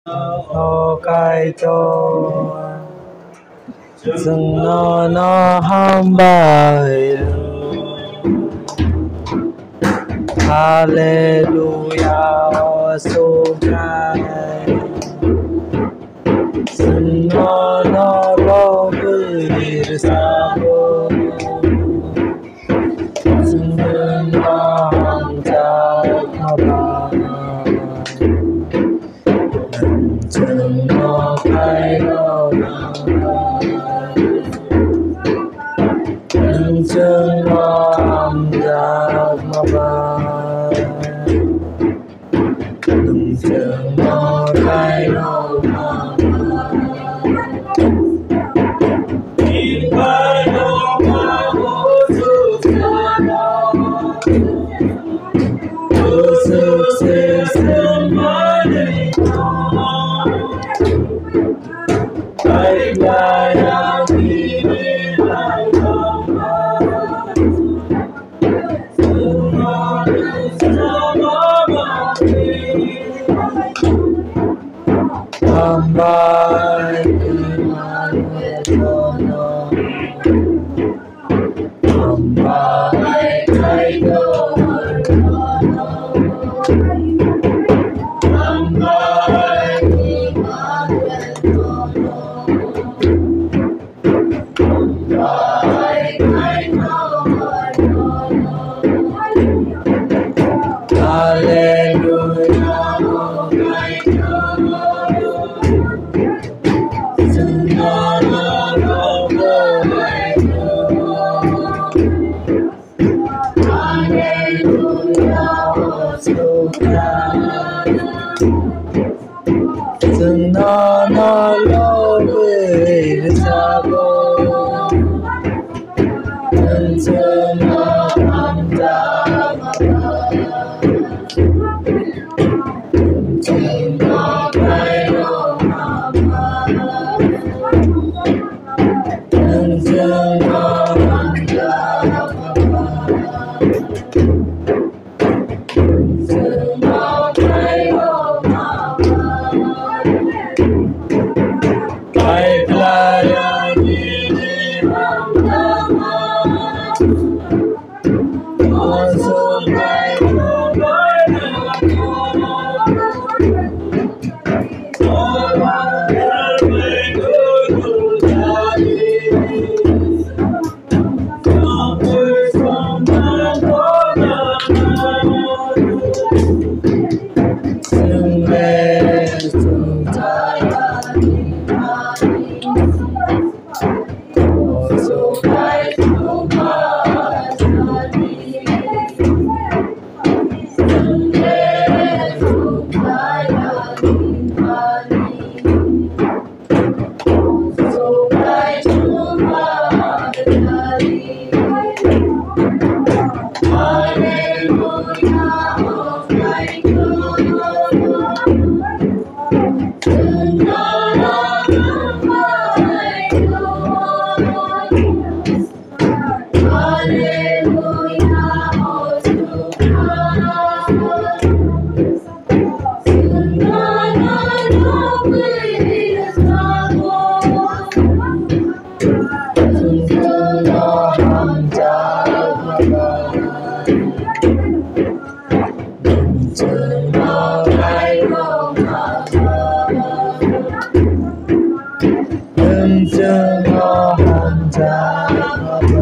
no kai to sung no ham bai hallelujah so kai sung no lo bir sa bo sung no ham ja ma ba sung no kai lo Chân âm giác ma ba Đừng chân mơ khai lâu ma ba In vai no ma vô su sa no Vô su se se ma ni no Ai lai na mi ni lai no Ambai Emmanuel Ambai Kaito Ambai Hallelujah Sung no lo bir sa bo Sung no ham ja ma ba Sung no kai lo ma ba Sung no ham ja ma ba Sung no kai lo ma ba Kai playa ni mam lama Masuk kai kubai nama Orang terbaik untuk jadi Sampai sampai Sungguh sungguh Hãy subscribe